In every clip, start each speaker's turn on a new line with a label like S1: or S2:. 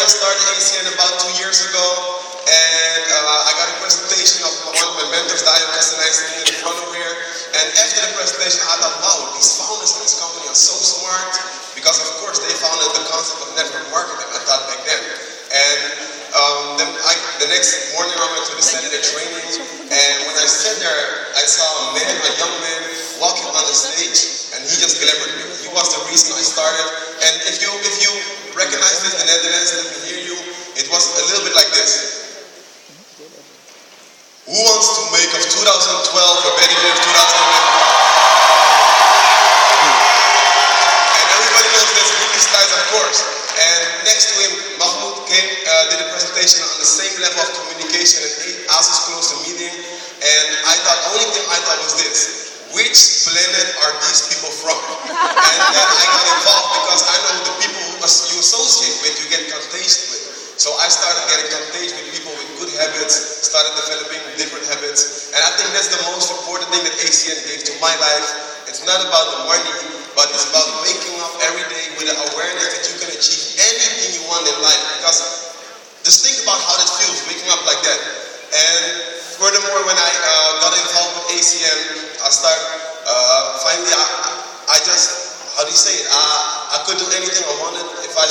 S1: I started ACN about 2 years ago, and I got a presentation of one of my mentors, Dayo Kastanay, in front of here. And after the presentation, I thought, wow, these founders of this company are so smart, because of course they founded the concept of network marketing, I thought back then. And then the next morning I went to the Senator training, and when I sat there, I saw a young man, walking on the stage, and he just delivered me. He was the reason I started. And if you recognize this in the Netherlands, let me hear you, it was a little bit like this. Who wants to make of 2012 a better year of 2011? And everybody knows this British guys, of course. And next to him, Mahmoud came, did a presentation on the same level of communication, and Asus closed the meeting. And the only thing I thought was this: which planet are these people from? And then I got involved because I know the people you associate with, you get contagious with. So I started getting contagious with people with good habits, started developing different habits. And I think that's the most important thing that ACN gave to my life. It's not about the money, but it's about waking up every day with the awareness that you can achieve anything you want in life. Because just think about how that feels, waking up like that. And furthermore, when I got involved with ACN, I started, finally, I just, how do you say it? I could do anything I wanted if I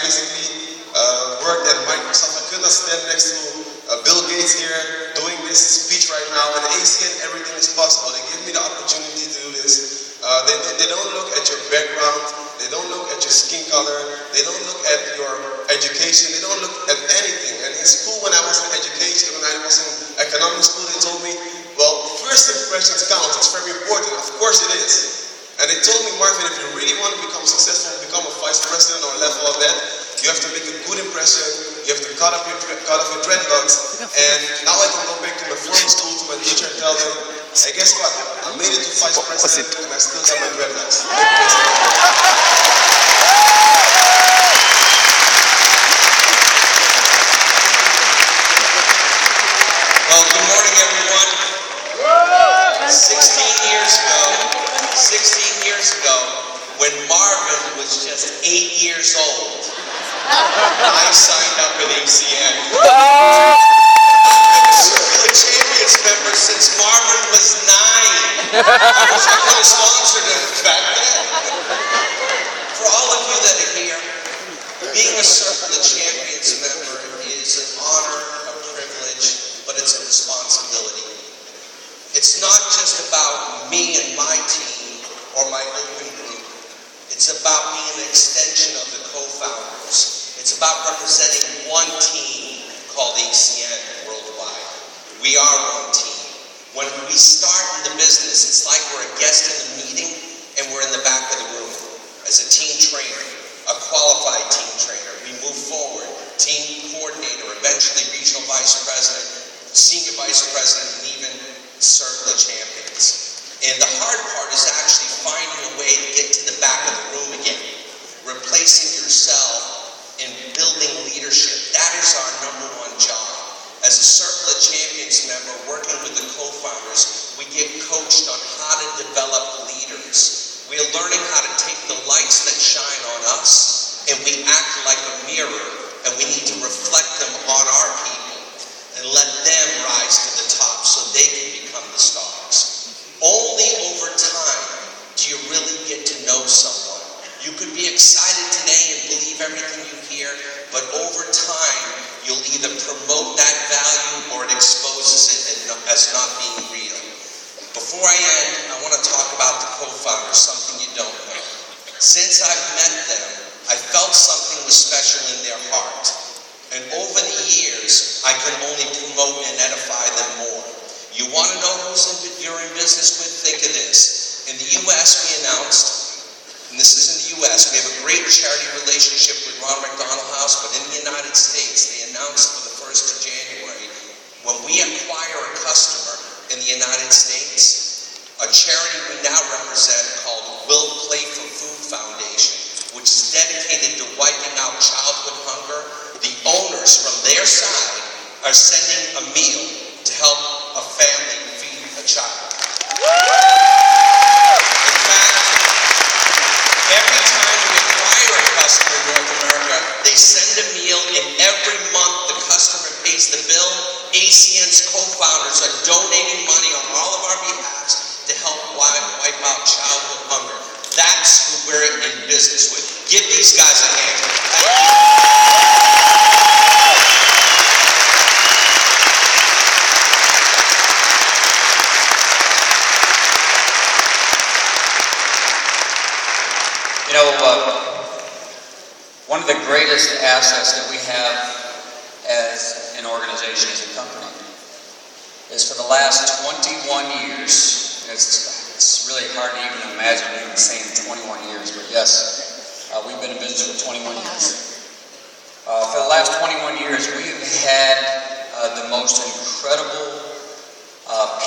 S1: basically worked at Microsoft. I could not stand next to Bill Gates here doing this speech right now. And ACN, everything is possible. They give me the opportunity to do this. They don't look at your background. They don't look at your skin color. They don't look at your education. They don't look at anything. And in school, when I was in education, when I was in economic school, they told me, well, first impressions count. It's very important. Of course it is. And they told me, Marvin, if you really want to become successful, become a vice president or a level of that, you have to make a good impression. You have to cut off your dreadlocks. And now I can go back to my former school, to my teacher, and tell them, hey, guess what? I made it to vice president, and I still got my dreadlocks. Well, good morning, everyone. 16 years ago, when Marvin was just 8 years old, I signed up with ACN. I've been a Circle of Champions member since Marvin was 9. I wish I could have sponsored him back then. For all of you that are here, being a Circle of Champions member is an honor, a privilege, but it's a responsibility. It's not just about me and my team or my open group. It's about being an extension of the co-founders. It's about representing one team called ACN worldwide. We are one team. When we start in the business, it's like we're a guest in the meeting and we're in the back of the room. As a team trainer, a qualified team trainer, we move forward. Team coordinator, eventually regional vice president, senior vice president, and even Circle of Champions. And the hard part is actually finding a way to get to the back of the room again, replacing yourself and building leadership. That is our number one job. As a Circle of Champions member, working with the co-founders, we get coached on how to develop leaders. We are learning how to take the lights that shine on us, and we act like a mirror, and we need to reflect them on our people and let them rise to the top so they can become the stars. Only over time do you really get to know someone. You could be excited today and believe everything you hear, but over time, you'll either promote that value or it exposes it as not being real. Before I end, I want to talk about the co-founders, something you don't know. Since I've met them, I felt something was special in their heart. And over the years, I can only promote and edify them more. You want to know who's you're in business with? Think of this. In the U.S., we announced, and this is in the U.S., we have a great charity relationship with Ronald McDonald House, but in the United States, they announced for the 1st of January, when we acquire a customer in the United States, a charity we now represent called Will Play for Food Foundation, which is dedicated to wiping out childhood hunger. The owners from their side are sending a meal to help a family feed a child. In fact, every time we acquire a customer in North America, they send a meal That's who we're in business with. Give these guys a hand. Thank you.
S2: You know, one of the greatest assets that we have as an organization, as a company, is for the last 21 years, it's really hard to even imagine even saying 21 years, but yes, we've been in business for 21 years. For the last 21 years, we've had the most incredible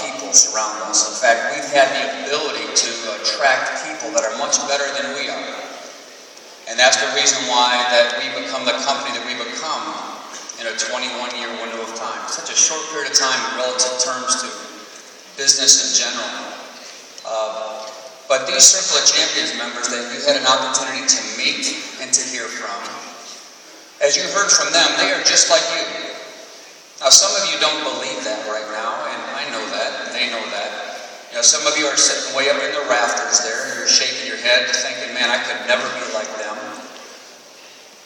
S2: people surround us. In fact, we've had the ability to attract people that are much better than we are. And that's the reason why that we become the company that we become in a 21-year window of time. Such a short period of time in relative terms to business in general. But these Circle of Champions members that you had an opportunity to meet and to hear from, as you heard from them, they are just like you. Now, some of you don't believe that right now, and I know that, and they know that. You know, some of you are sitting way up in the rafters there, and you're shaking your head thinking, man, I could never be like them.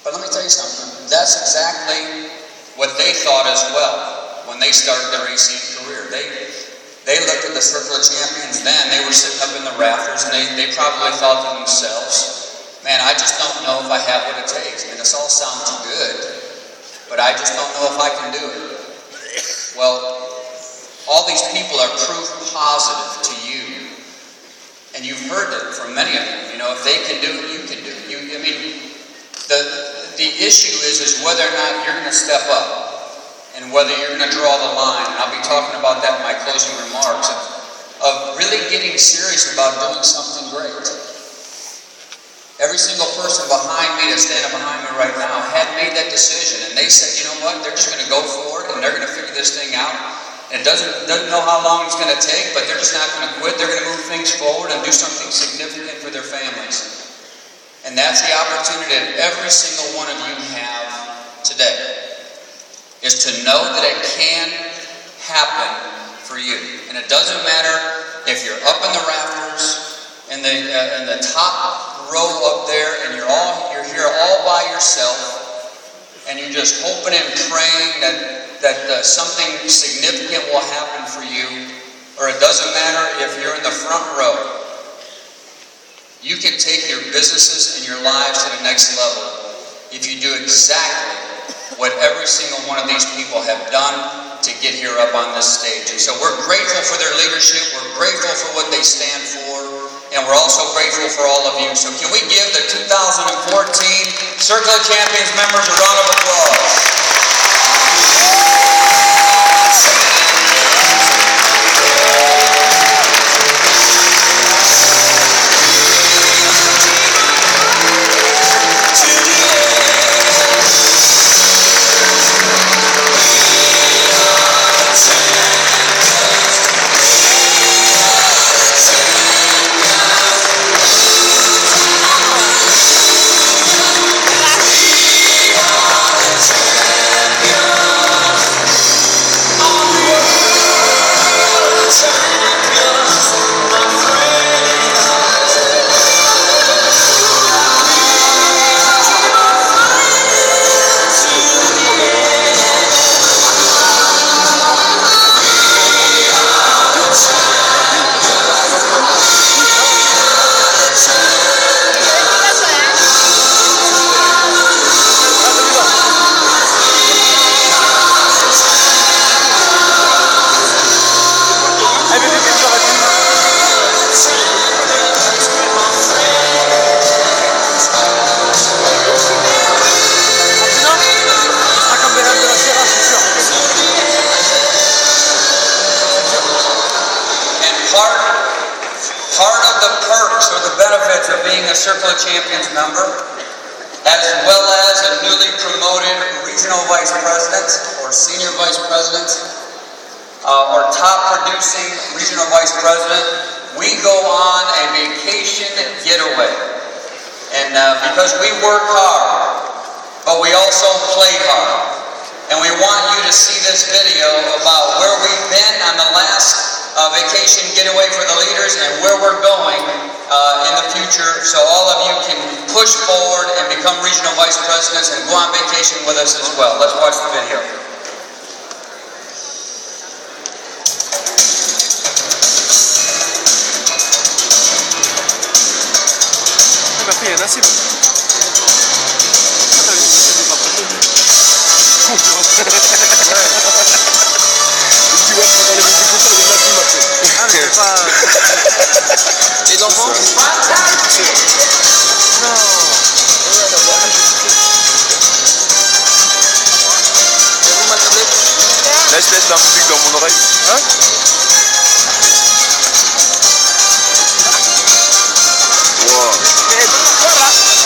S2: But let me tell you something. That's exactly what they thought as well when they started their ACN career. They looked at the Circle of Champions then. They were sitting up in the rafters, and they probably thought to themselves, man, I just don't know if I have what it takes. I mean, this all sounds good, but I just don't know if I can do it. Well, all these people are proof positive to you. And you've heard it from many of them. You know, if they can do it, you can do it. I mean, the issue is whether or not you're going to step up and whether you're going to draw the line. And I'll be talking about that in my closing remarks of really getting serious about doing something great. Every single person behind me that's standing behind me right now had made that decision, and they said, you know what, they're just going to go for it, and they're going to figure this thing out. And it doesn't know how long it's going to take, but they're just not going to quit. They're going to move things forward and do something significant for their families. And that's the opportunity that every single one of you have today, is to know that it can happen for you. And it doesn't matter if you're up in the rafters, in the top row up there, and you're here all by yourself, and you're just hoping and praying that something significant will happen for you, or it doesn't matter if you're in the front row. You can take your businesses and your lives to the next level if you do exactly what every single one of these people have done to get here up on this stage. And so we're grateful for their leadership, we're grateful for what they stand for, and we're also grateful for all of you. So can we give the 2014 Circle of Champions members a round of applause? Part of the perks or the benefits of being a Circle of Champions member, as well as a newly promoted regional vice president or senior vice president or top producing regional vice president, we go on a vacation getaway. And because we work hard, but we also play hard. And we want you to see this video about where we've been on the last vacation getaway for the leaders and where we're going in the future, so all of you can push forward and become regional vice presidents and go on vacation with us as well. Let's watch the video.
S3: Les enfants? Non. Vous ma tablette?
S4: Laisse la musique dans mon oreille.
S3: Hein?
S4: Wow.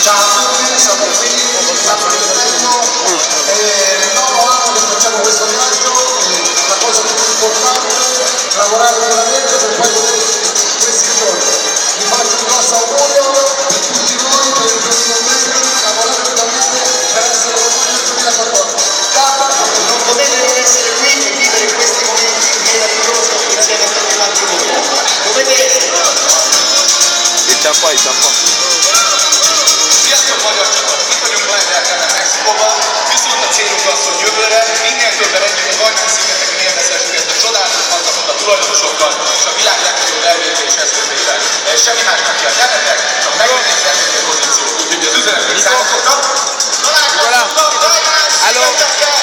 S5: Ciao a tutti, siamo qui in Stato di Bello, è il nono anno che facciamo questo viaggio, la cosa più importante è lavorare veramente per poi questi giorni. Vi faccio un grosso augurio per tutti voi, per il 2020, lavorare veramente per essere orgogliosi del 2014. Non potete non essere qui e vivere questi momenti meravigliosi insieme a tutti quanti voi. Dovete essere.
S4: Il tempo.
S1: Sziasztok, magyar csapat! Itt vagyunk Bajdelkának Mexikóban, viszont a célunk az, hogy jövőre minél többen együtt a Kajmán-szigeteken élvezhessük ezt a csodálatos napot a tulajdonosokkal és a világ legnagyobb elvégzés eszközével. Semmi más nem kell tennetek, csak megvenni az elvégző pozíciót. Úgyhogy az üzenetről számotoknak. Találkozunk a Kajmán-szigeteken!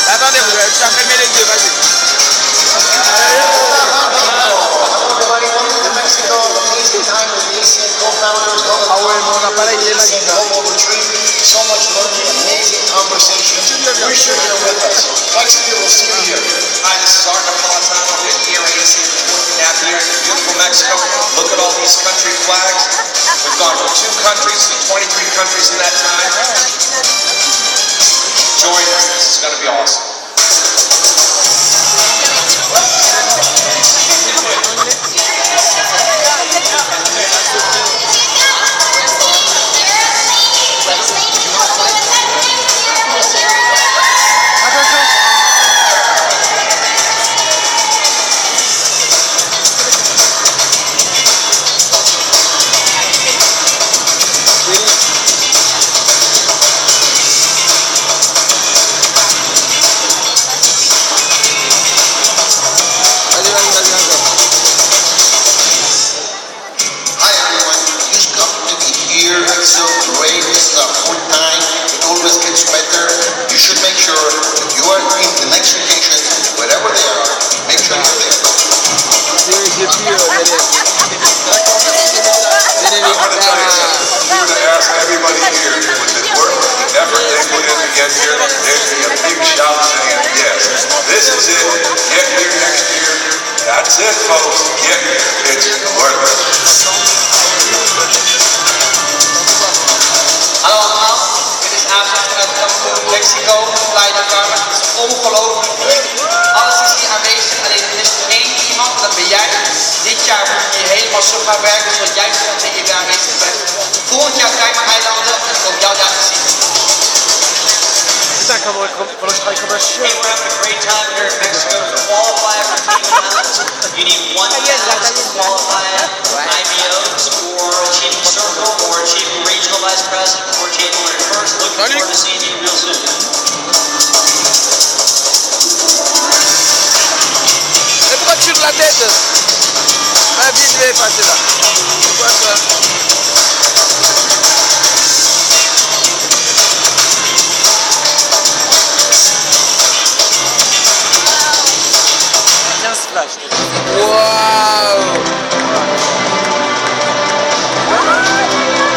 S3: Attendez, vous allez faire fermer les yeux, vas-y.
S5: Ah ouais, mon appareil il est magique. So much learning, amazing conversation. We're sure you're with us. Mexico will see you here.
S1: Hi, this is Art Napolitano here at AC for 14.5 years in beautiful Mexico. Look at all these country flags. We've gone from 2 countries to 23 countries in that time. Join us. This is going to be awesome.
S5: Hi everyone, you've come to be here. It's so great. This is our 4th time. It always gets better. You should make sure that you are in the next vacation, wherever they are, make sure you're there.
S4: I'm going to tell you something. I'm going to ask everybody here, with the work and effort they put in to get here, there's a big shout saying, yes, this is it. Get here next year. That's it, folks. Get here. It's worth it.
S2: Hallo allemaal, dit is Aafje vanuit Cancun, Mexico, Playa del Carmen. Het is ongelooflijk druk. Alles is hier aanwezig, alleen er is één iemand, dat ben jij. Dit jaar moet je helemaal zo gaan werken, zodat jij volgend jaar hier aanwezig bent. Volgend jaar Cayman-eilanden en ik hoop jou daar te zien.
S3: Putain, comment je travaille comme un chien.
S6: Hey, we're having a great time here in Mexico. To qualify for Cayman Islands, you need 1,000 qualified IBOs for achieving circle or achieving regional vice president before January 1st. Looking forward to seeing you real soon.
S3: Mais pourquoi tu tournes la tête? Ma vie, je vais passer là. Pourquoi ça? Wow.